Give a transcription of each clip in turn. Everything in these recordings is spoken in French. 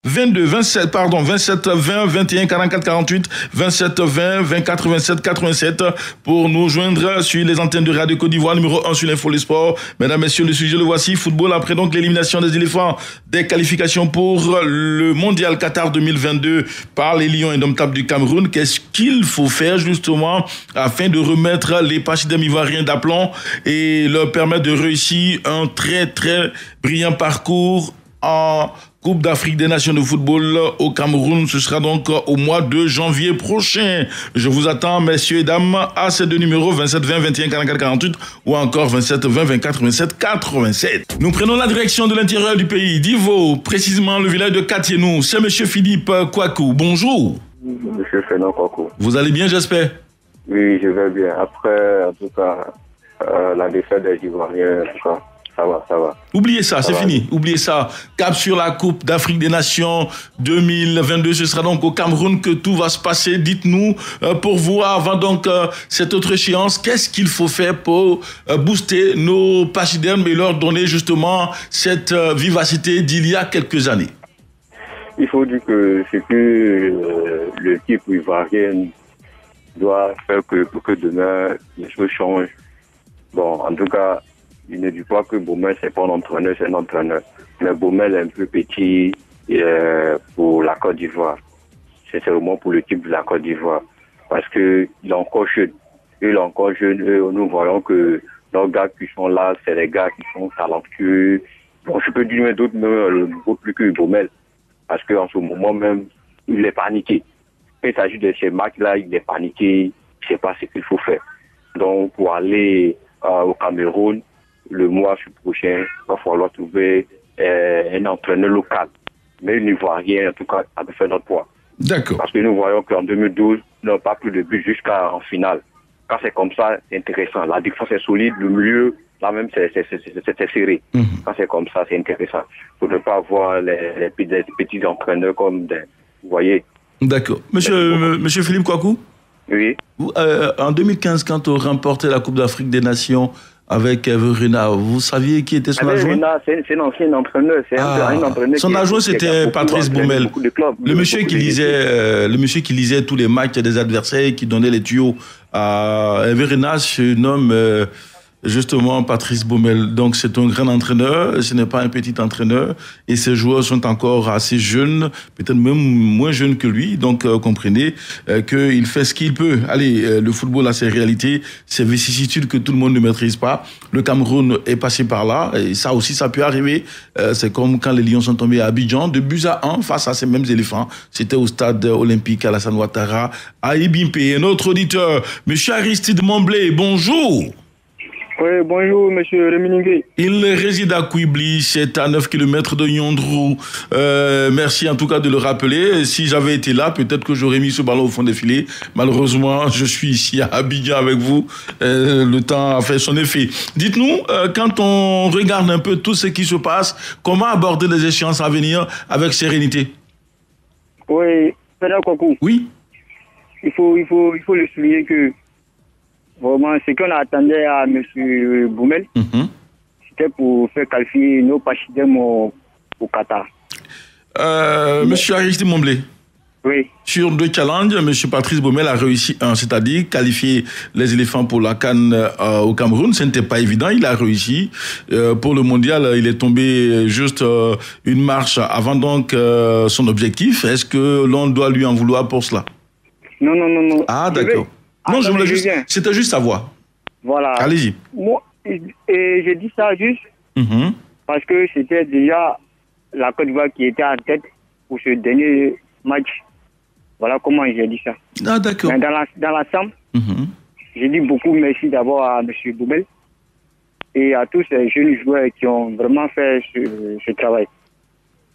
22, 27, pardon, 27, 20, 21, 44, 48, 27, 20, 24, 87, 87 pour nous joindre sur les antennes de Radio Côte d'Ivoire, numéro 1 sur l'Info Les Sports. Mesdames, Messieurs, le sujet le voici. Football, après donc l'élimination des éléphants des qualifications pour le Mondial Qatar 2022 par les Lions indomptables du Cameroun. Qu'est-ce qu'il faut faire justement afin de remettre les Pachidem ivoiriens d'aplomb et leur permettre de réussir un très, très brillant parcours en Coupe d'Afrique des Nations de football au Cameroun? Ce sera donc au mois de janvier prochain. Je vous attends, messieurs et dames, à ces deux numéros, 27 20 21 44 48 ou encore 27 20 24 27 87. Nous prenons la direction de l'intérieur du pays, d'Ivo, précisément le village de Katienou. C'est monsieur Philippe Kouakou. Bonjour. Monsieur Fénon Kouakou. Vous allez bien, j'espère? Oui, je vais bien. Après, en tout cas, la défaite des Ivoiriens, en tout cas, ça va. Oubliez ça, c'est fini. Oubliez ça. Cap sur la Coupe d'Afrique des Nations 2022. Ce sera donc au Cameroun que tout va se passer. Dites-nous, pour vous, avant donc cette autre échéance, qu'est-ce qu'il faut faire pour booster nos pachydermes et leur donner justement cette vivacité d'il y a quelques années? Il faut dire que c'est que l'équipe ivoirienne doit faire pour que demain les choses changent. Bon, en tout cas, il ne dit pas que Baumel, c'est pas un entraîneur, c'est un entraîneur. Mais Baumel est un peu petit pour la Côte d'Ivoire. C'est seulement pour l'équipe de la Côte d'Ivoire. Parce qu'il est encore jeune. Nous voyons que nos gars qui sont là, c'est des gars qui sont talentueux. Bon, je peux dire d'autres, mais le niveau plus que Baumel. Parce qu'en ce moment même, il est paniqué. Quand il s'agit de ces matchs-là, il est paniqué. Il ne sait pas ce qu'il faut faire. Donc, pour aller au Cameroun, le mois prochain, il va falloir trouver un entraîneur local. Mais il Ivoirien, en tout cas, a fait notre poids. D'accord. Parce que nous voyons qu'en 2012, ils n'ont pas pris de but jusqu'en finale. Quand c'est comme ça, c'est intéressant. La défense est solide, le milieu, là même, c'est serré. Quand c'est comme ça, c'est intéressant. Pour ne pas avoir les petits entraîneurs comme des... Vous voyez. D'accord. Monsieur Philippe Kouakou? Oui. Vous, en 2015, quand on remportait la Coupe d'Afrique des Nations avec Verena, vous saviez qui était son adjoint? Verena, c'est un ancien entraîneur. Un entraîneur. Son adjoint, c'était Patrice Baumel. Le monsieur qui lisait tous les matchs des adversaires, qui donnait les tuyaux. Verena se nomme justement Patrice Baumel. Donc c'est un grand entraîneur, ce n'est pas un petit entraîneur, et ses joueurs sont encore assez jeunes, peut-être même moins jeunes que lui. Donc comprenez qu'il fait ce qu'il peut. Allez, le football a ses réalités, ses vicissitudes que tout le monde ne maîtrise pas. Le Cameroun est passé par là, et ça aussi, ça peut arriver. C'est comme quand les Lions sont tombés à Abidjan, 2-1 face à ces mêmes éléphants. C'était au stade olympique Alassane Ouattara à Ibimpe. Un autre auditeur, monsieur Aristide Momblé, bonjour. Oui, bonjour, monsieur Réminigué. Il réside à Kouibli, c'est à 9 km de Yondrou. Merci en tout cas de le rappeler. Si j'avais été là, peut-être que j'aurais mis ce ballon au fond des filets. Malheureusement, je suis ici à Abidjan avec vous. Le temps a fait son effet. Dites-nous, quand on regarde un peu tout ce qui se passe, comment aborder les échéances à venir avec sérénité? Oui, Pédard Kouakou. Oui. Il faut le souligner que vraiment, ce qu'on attendait à M. Baumel, c'était pour faire qualifier nos Pachidem au Qatar. Monsieur Aristide Momblé. Oui. Sur 2 challenges, M. Patrice Baumel a réussi un, c'est-à-dire qualifier les éléphants pour la CAN au Cameroun. Ce n'était pas évident, il a réussi. Pour le mondial, il est tombé juste une marche avant donc son objectif. Est-ce que l'on doit lui en vouloir pour cela? Non. Ah, d'accord. Non, je voulais juste... C'était juste savoir. Voilà. Allez-y. Moi, et j'ai dit ça juste parce que c'était déjà la Côte d'Ivoire qui était en tête pour ce dernier match. Voilà comment j'ai dit ça. Ah, d'accord. Mais dans l'ensemble, j'ai dit beaucoup merci d'abord à M. Baumel et à tous ces jeunes joueurs qui ont vraiment fait ce travail.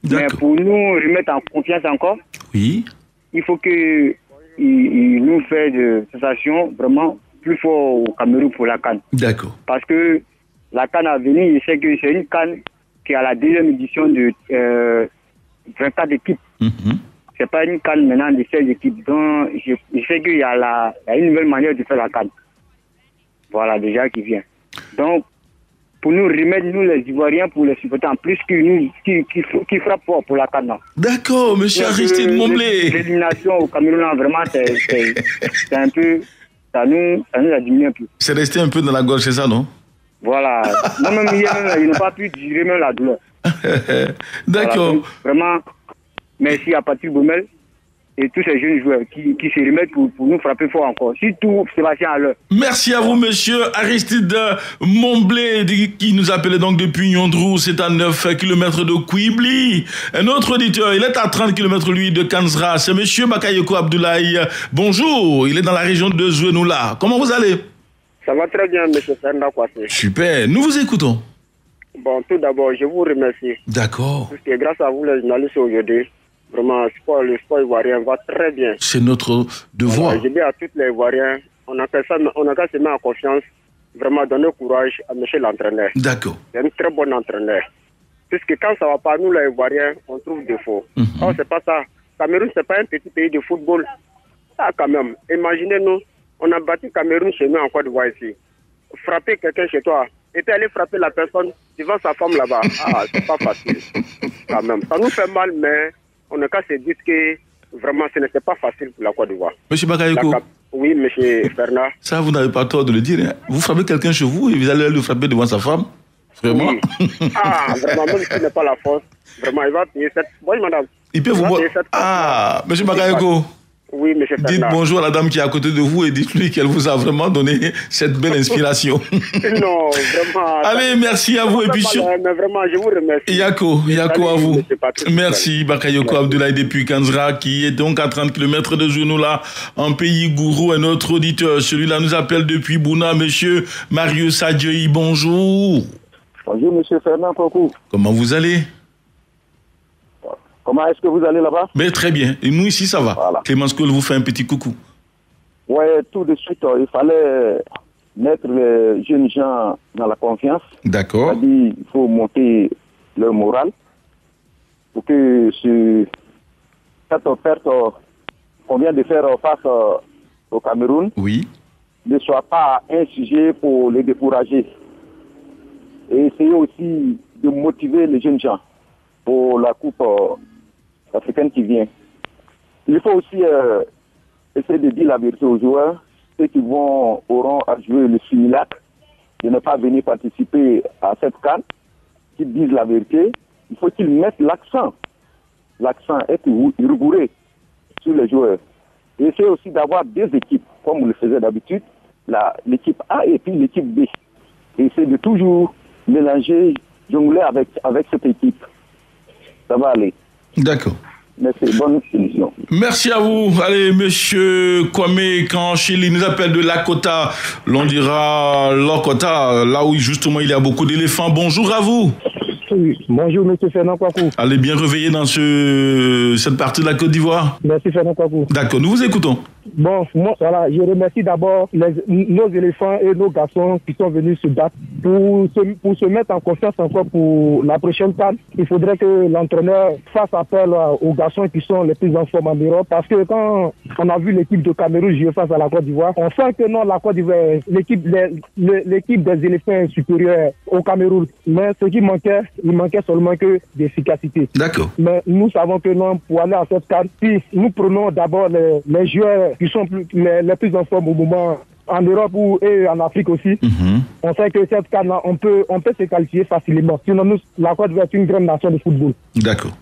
Mais pour nous remettre en confiance encore, oui, il faut que il nous fait de sensations vraiment plus fort au Cameroun pour la CAN. D'accord. Parce que la CAN à venir, il sait que c'est une CAN qui est à la deuxième édition de 24 équipes. C'est pas une CAN maintenant de 16 équipes. Donc, je sais qu'il y a une nouvelle manière de faire la CAN. Voilà, déjà qui vient. Donc, pour nous remettre, nous les Ivoiriens, pour les supporter en plus qui frappe fort pour la CAN. D'accord, monsieur Aristide Momblé. L'élimination au Cameroun, vraiment, c'est un peu... Ça nous a diminué un peu. C'est resté un peu dans la gorge, c'est ça, non? Voilà. Moi-même, hier, ils n'ont pas pu digérer même la douleur. D'accord. Voilà, vraiment, merci à Patrick Baumel et tous ces jeunes joueurs qui se remettent pour nous frapper fort encore. Surtout Sébastien Haller. Merci à vous, monsieur Aristide Momblé, qui nous appelait donc depuis Yondrou. C'est à 9 km de Kouibli. Un autre auditeur, il est à 30 km, lui, de Kanzra. C'est monsieur Bakayoko Abdoulaye. Bonjour, il est dans la région de Zouenoula. Comment vous allez? Ça va très bien, monsieur Fernand Kouassé. Super, nous vous écoutons. Bon, tout d'abord, je vous remercie. D'accord. Parce que grâce à vous, les journalistes aujourd'hui, vraiment, le sport ivoirien va très bien. C'est notre devoir. Voilà, je dis à tous les Ivoiriens, on n'a qu'à se mettre en confiance, vraiment donner courage à monsieur l'entraîneur. D'accord. C'est un très bon entraîneur. Puisque quand ça ne va pas, nous les Ivoiriens, on trouve défaut. Oh, c'est pas ça. Cameroun, c'est pas un petit pays de football. Ah, quand même. Imaginez-nous, on a battu Cameroun chez nous en Côte d'Ivoire ici. Frapper quelqu'un chez toi, et puis aller frapper la personne devant sa femme là-bas. Ah, c'est pas facile. Quand même. Ça nous fait mal, mais on n'a qu'à se dire que vraiment ce n'était pas facile pour la Côte d'Ivoire. Monsieur Bakayoko. Oui, monsieur Fernand. Ça, vous n'avez pas tort de le dire. Hein. Vous frappez quelqu'un chez vous et vous allez le frapper devant sa femme. Vraiment? Oui. Ah, vraiment, même s'il n'est pas la force, vraiment, il va payer cette... Oui, madame. Il peut vous... Ah, monsieur Bakayoko. Oui, monsieur Fernand. Dites bonjour à la dame qui est à côté de vous et dites-lui qu'elle vous a vraiment donné cette belle inspiration. Non, vraiment. Allez, merci à vous. Et puis, mais vraiment, je vous remercie. Yako à vous. Merci, Bakayoko Abdoulaye depuis Kanzra, qui est donc à 30 km de Zouenoula, en pays Gourou. Un autre auditeur, celui-là nous appelle depuis Bouna, monsieur Marius Adjoyi. Bonjour. Bonjour, monsieur Fernand Kouakou. Comment vous allez? Comment est-ce que vous allez là-bas? Mais très bien. Et nous, ici, ça va. Voilà. Clémence Cole vous fait un petit coucou. Oui, tout de suite, il fallait mettre les jeunes gens dans la confiance. D'accord. C'est-à-dire il faut monter leur moral pour que cette perte qu'on vient de faire face au Cameroun ne soit pas un sujet pour les décourager. Et essayer aussi de motiver les jeunes gens pour la Coupe africaine qui vient. Il faut aussi essayer de dire la vérité aux joueurs, ceux qui auront à jouer le simulacre, de ne pas venir participer à cette CAN, qu'ils disent la vérité. Il faut qu'ils mettent l'accent. L'accent est rigoureux sur les joueurs. Et essayer aussi d'avoir deux équipes, comme on le faisait d'habitude, l'équipe A et puis l'équipe B. Et essayer de toujours mélanger, jongler avec cette équipe. Ça va aller. D'accord. Merci, bonne émission. Merci à vous. Allez, monsieur Kwame Kanchili nous appelle de Lakota. L'on dira Lakota, là où justement il y a beaucoup d'éléphants. Bonjour à vous. Oui. Bonjour, monsieur Fernand Kouakou. Allez, bien réveillé dans cette partie de la Côte d'Ivoire. Merci, Fernand Kouakou. D'accord, nous vous écoutons. Bon, moi, voilà, je remercie d'abord nos éléphants et nos garçons qui sont venus se battre pour se mettre en confiance encore pour la prochaine CAN. Il faudrait que l'entraîneur fasse appel aux garçons qui sont les plus en forme en Europe, parce que quand on a vu l'équipe de Cameroun jouer face à la Côte d'Ivoire, on sent que non, la Côte d'Ivoire, l'équipe des éléphants est supérieure au Cameroun. Mais ce qui il manquait seulement que d'efficacité. D'accord. Mais nous savons que non, pour aller à cette CAN, si nous prenons d'abord les joueurs qui sont les plus en forme au moment en Europe et en Afrique aussi, on sait que cette CAN-là, on peut se qualifier facilement. Sinon, la Côte d'Ivoire est une grande nation de football. D'accord.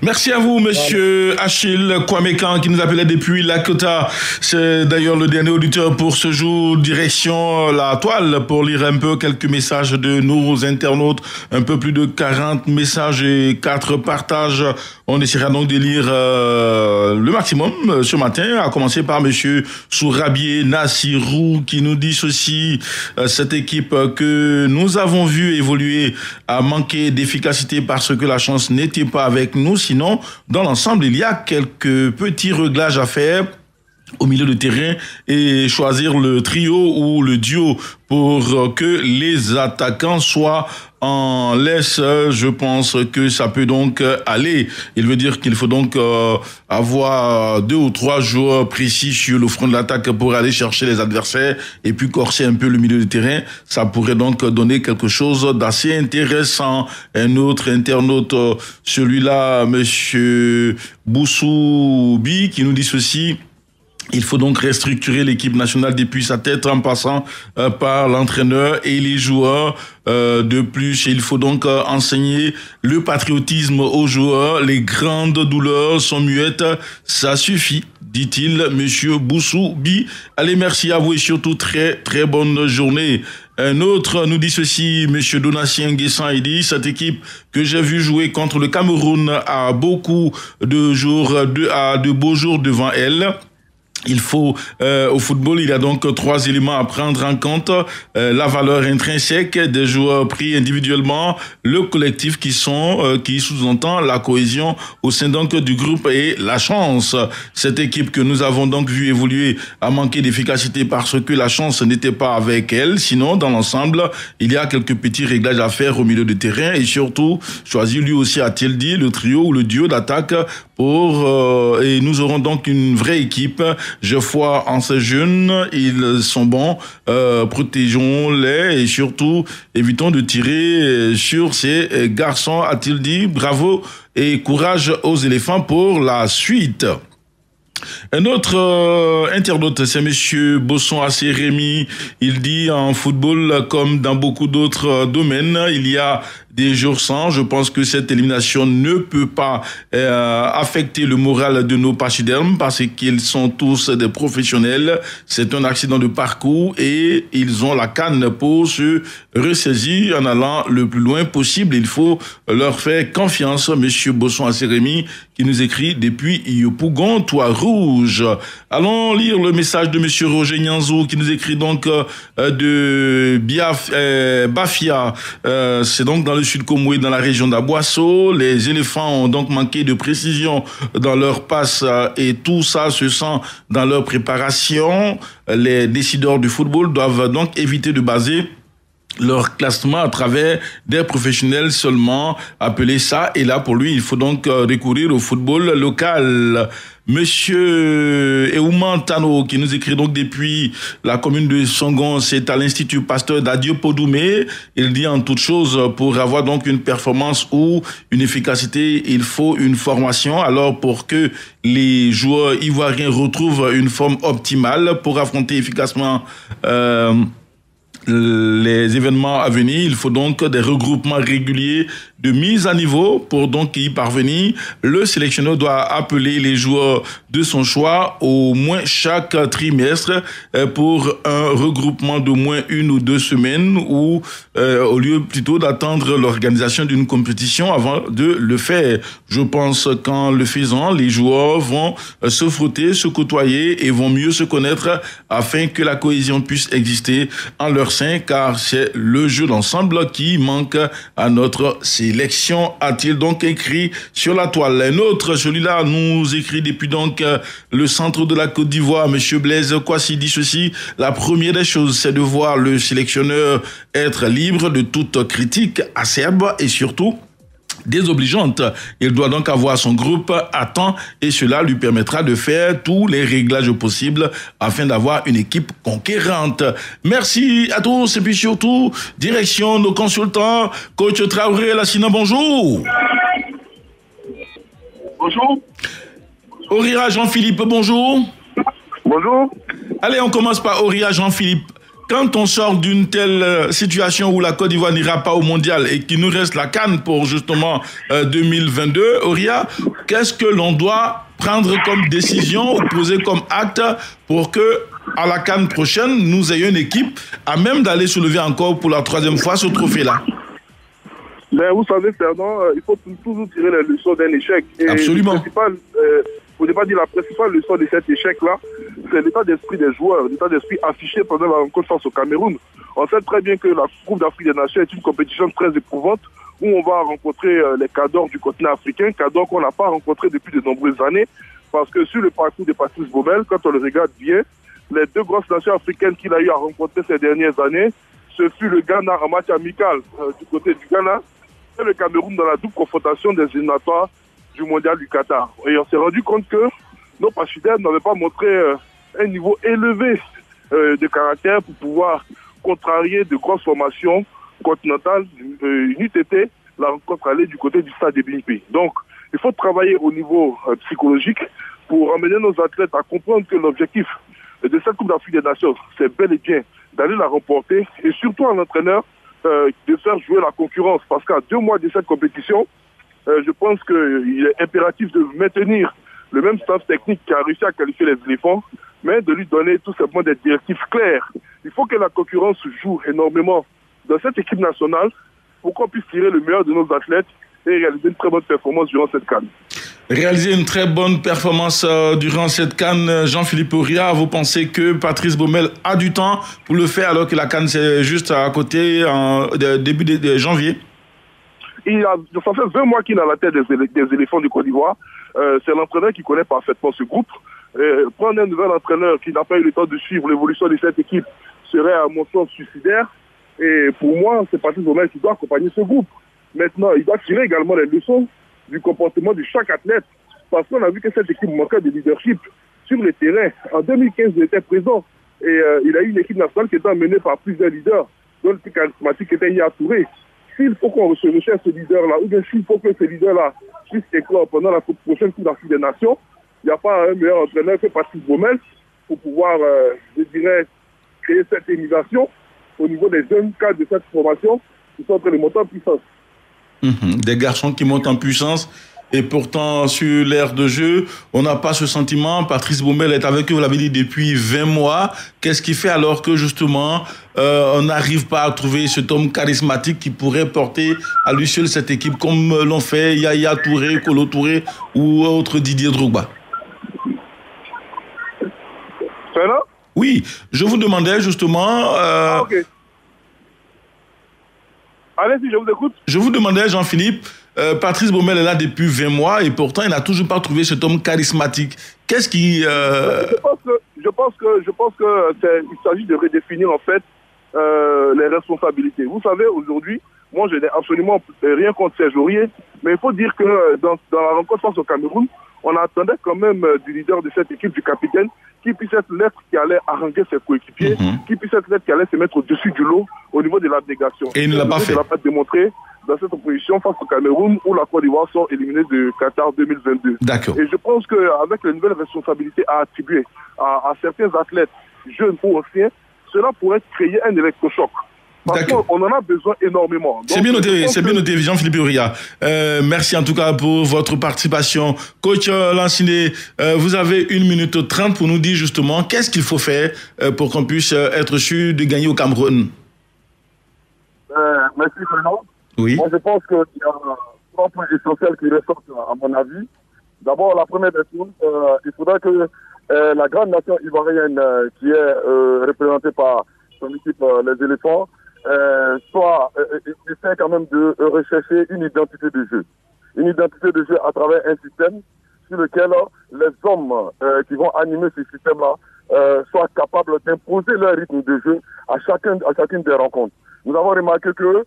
Merci à vous, monsieur Achille Kwamekan, qui nous appelait depuis Lakota. C'est d'ailleurs le dernier auditeur pour ce jour. Direction la toile pour lire un peu quelques messages de nos internautes. Un peu plus de 40 messages et 4 partages. On essaiera donc de lire le maximum ce matin, à commencer par monsieur Sourabié Nassirou, qui nous dit ceci: cette équipe que nous avons vue évoluer a manqué d'efficacité parce que la chance n'était pas avec nous. Sinon, dans l'ensemble, il y a quelques petits réglages à faire au milieu de terrain et choisir le trio ou le duo pour que les attaquants soient en laisse. Je pense que ça peut donc aller. Il veut dire qu'il faut donc avoir 2 ou 3 joueurs précis sur le front de l'attaque pour aller chercher les adversaires et puis corser un peu le milieu de terrain. Ça pourrait donc donner quelque chose d'assez intéressant. Un autre internaute, celui-là, monsieur Boussoubi, qui nous dit ceci. Il faut donc restructurer l'équipe nationale depuis sa tête en passant par l'entraîneur et les joueurs. De plus, il faut donc enseigner le patriotisme aux joueurs. Les grandes douleurs sont muettes, ça suffit, dit-il, monsieur Boussoubi. Allez, merci à vous et surtout très, très bonne journée. Un autre nous dit ceci, monsieur Donatien Guessan, il dit, cette équipe que j'ai vu jouer contre le Cameroun a beaucoup de beaux jours devant elle. Il faut, au football, il y a donc 3 éléments à prendre en compte. La valeur intrinsèque des joueurs pris individuellement, le collectif qui sous-entend la cohésion au sein donc du groupe et la chance. Cette équipe que nous avons donc vu évoluer a manqué d'efficacité parce que la chance n'était pas avec elle. Sinon, dans l'ensemble, il y a quelques petits réglages à faire au milieu de terrain et surtout, choisir lui aussi, a-t-il dit, le trio ou le duo d'attaque et nous aurons donc une vraie équipe. Je crois en ces jeunes, ils sont bons, protégeons-les et surtout évitons de tirer sur ces garçons, a-t-il dit. Bravo et courage aux éléphants pour la suite. Un autre internaute, c'est monsieur Bosson Assez-Rémy. Il dit en football comme dans beaucoup d'autres domaines, il y a des jours sans. Je pense que cette élimination ne peut pas affecter le moral de nos pachydermes parce qu'ils sont tous des professionnels. C'est un accident de parcours et ils ont la canne pour se ressaisir en allant le plus loin possible. Il faut leur faire confiance, monsieur Bosson Assez-Rémy, qui nous écrit depuis Yopougon, Toit Rouge. Allons lire le message de monsieur Roger Nianzou qui nous écrit donc de Bafia. C'est donc dans le sud Komoué, dans la région d'Aboisseau. Les éléphants ont donc manqué de précision dans leur passe et tout ça se sent dans leur préparation. Les décideurs du football doivent donc éviter de baser leur classement à travers des professionnels seulement, appeler ça. Et là, pour lui, il faut donc recourir au football local. Monsieur Eouman Tano, qui nous écrit donc depuis la commune de Songon, c'est à l'Institut Pasteur d'Adieu Podoumé. Il dit en toute chose, pour avoir donc une performance ou une efficacité, il faut une formation. Alors, pour que les joueurs ivoiriens retrouvent une forme optimale pour affronter efficacement les événements à venir, il faut donc des regroupements réguliers de mise à niveau. Pour donc y parvenir, le sélectionneur doit appeler les joueurs de son choix au moins chaque trimestre pour un regroupement d'au moins 1 ou 2 semaines ou au lieu plutôt d'attendre l'organisation d'une compétition avant de le faire. Je pense qu'en le faisant, les joueurs vont se frotter, se côtoyer et vont mieux se connaître afin que la cohésion puisse exister en leur sein, car c'est le jeu d'ensemble qui manque à notre sélection, a-t-il donc écrit sur la toile. Un autre, celui-là, nous écrit depuis donc le centre de la Côte d'Ivoire, monsieur Blaise Kwasi dit ceci: la première des choses, c'est de voir le sélectionneur être libre de toute critique acerbe et surtout désobligeante. Il doit donc avoir son groupe à temps et cela lui permettra de faire tous les réglages possibles afin d'avoir une équipe conquérante. Merci à tous et puis surtout, direction nos consultants, coach Traoré Lassina, bonjour. Bonjour. Auria Jean-Philippe, bonjour. Bonjour. Allez, on commence par Auria Jean-Philippe. Quand on sort d'une telle situation où la Côte d'Ivoire n'ira pas au mondial et qu'il nous reste la CAN pour justement 2022, Auria, qu'est-ce que l'on doit prendre comme décision ou poser comme acte pour que à la CAN prochaine, nous ayons une équipe à même d'aller soulever encore pour la 3e fois ce trophée-là? Mais vous savez, Fernand, il faut toujours tirer les leçons d'un échec. Et absolument. Vous n'avez pas dit la principale leçon de cet échec-là, c'est l'état d'esprit des joueurs, l'état d'esprit affiché pendant la rencontre face au Cameroun. On sait très bien que la Coupe d'Afrique des Nations est une compétition très éprouvante où on va rencontrer les cadors du continent africain, cadors qu'on n'a pas rencontrés depuis de nombreuses années. Parce que sur le parcours de Patrice Baumel, quand on le regarde bien, les deux grosses nations africaines qu'il a eu à rencontrer ces dernières années, ce fut le Ghana en match amical du côté du Ghana et le Cameroun dans la double confrontation des éliminatoires du mondial du Qatar. Et on s'est rendu compte que nos pachydermes n'avaient pas montré un niveau élevé de caractère pour pouvoir contrarier de grosses formations continentales. Une UTT, la rencontre allée du côté du stade de Bimpi. Donc, il faut travailler au niveau psychologique pour amener nos athlètes à comprendre que l'objectif de cette Coupe d'Afrique des Nations, c'est bel et bien d'aller la remporter et surtout à l'entraîneur de faire jouer la concurrence. Parce qu'à 2 mois de cette compétition, je pense qu'il est impératif de maintenir le même staff technique qui a réussi à qualifier les éléphants, mais de lui donner tout simplement des directives claires. Il faut que la concurrence joue énormément dans cette équipe nationale pour qu'on puisse tirer le meilleur de nos athlètes et réaliser une très bonne performance durant cette CAN. Réaliser une très bonne performance durant cette CAN, Jean-Philippe Oria, vous pensez que Patrice Baumel a du temps pour le faire alors que la CAN c'est juste à côté en début de janvier? Ça fait 20 mois qu'il est à la tête des éléphants du Côte d'Ivoire. C'est l'entraîneur qui connaît parfaitement ce groupe. Prendre un nouvel entraîneur qui n'a pas eu le temps de suivre l'évolution de cette équipe serait à mon sens suicidaire. Et pour moi, c'est Patrice Baumel qui doit accompagner ce groupe. Maintenant, il doit tirer également les leçons du comportement de chaque athlète. Parce qu'on a vu que cette équipe manquait de leadership sur le terrain. En 2015, il était présent. Et il a eu une équipe nationale qui était menée par plusieurs leaders, dont le plus charismatique était Yaya Touré. S'il faut qu'on se recherche ce leader-là, ou bien s'il faut que ce leader-là puisse éclore pendant la prochaine Coupe d'Afrique des Nations, il n'y a pas un meilleur entraîneur que Patrice Baumel pour pouvoir, je dirais, créer cette émulation au niveau des jeunes cadres de cette formation qui sont en train de monter en puissance. Des garçons qui montent en puissance et pourtant sur l'aire de jeu, on n'a pas ce sentiment. Patrice Baumel est avec eux, vous l'avez dit, depuis 20 mois. Qu'est-ce qui fait alors que justement on n'arrive pas à trouver cet homme charismatique qui pourrait porter à lui seul cette équipe comme l'ont fait Yaya Touré, Kolo Touré ou autre Didier Drogba? C'est là? Oui, je vous demandais justement... ok. Allez-y, je vous écoute. Je vous demandais, Jean-Philippe, Patrice Baumel est là depuis 20 mois et pourtant il n'a toujours pas trouvé cet homme charismatique. Qu'est-ce qui... Je pense que il s'agit de redéfinir en fait les responsabilités. Vous savez, aujourd'hui, moi je n'ai absolument rien contre Serge Aurier, mais il faut dire que dans la rencontre face au Cameroun, on attendait quand même du leader de cette équipe, du capitaine, qui puisse être l'être qui allait haranguer ses coéquipiers, qui puisse être l'être qui allait se mettre au-dessus du lot au niveau de l'abnégation. Et il ne l'a pas fait. Il ne l'a pas démontré dans cette opposition face au Cameroun où la Côte d'Ivoire sont éliminés de Qatar 2022. D'accord. Et je pense qu'avec les nouvelles responsabilités à attribuer à certains athlètes, jeunes ou anciens, cela pourrait créer un électrochoc. Parce qu'on en a besoin énormément. C'est bien noté, Jean-Philippe Oria. Merci en tout cas pour votre participation. Coach Lanciné, vous avez 1 minute 30 pour nous dire justement qu'est-ce qu'il faut faire pour qu'on puisse être sûr de gagner au Cameroun. Merci, Fernand. Oui. Moi, je pense qu'il y a 3 points essentiels qui ressortent, à mon avis. D'abord, la première des choses, il faudrait que la grande nation ivoirienne qui est représentée par son équipe, les éléphants, essaie quand même de rechercher une identité de jeu. Une identité de jeu à travers un système sur lequel les hommes qui vont animer ce système-là soient capables d'imposer leur rythme de jeu à chacune des rencontres. Nous avons remarqué que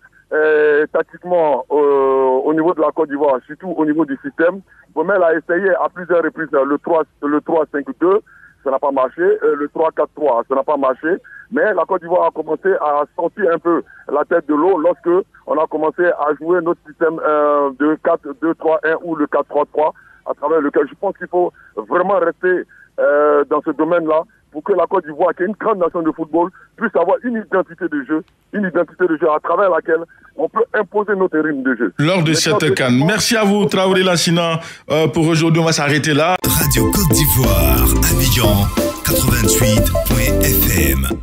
tactiquement, au niveau de la Côte d'Ivoire, surtout au niveau du système, Baumel a essayé à plusieurs reprises le 3-5-2, ça n'a pas marché, le 3-4-3, ça n'a pas marché, mais la Côte d'Ivoire a commencé à sortir un peu la tête de l'eau lorsque on a commencé à jouer notre système de 4-2-3-1 ou le 4-3-3, à travers lequel je pense qu'il faut vraiment rester dans ce domaine-là pour que la Côte d'Ivoire, qui est une grande nation de football, puisse avoir une identité de jeu à travers laquelle on peut imposer notre rythme de jeu. Lors de cette CAN. Merci à vous, Traoré Lassina. Pour aujourd'hui, on va s'arrêter là. Radio Côte d'Ivoire, Abidjan, 88.fm.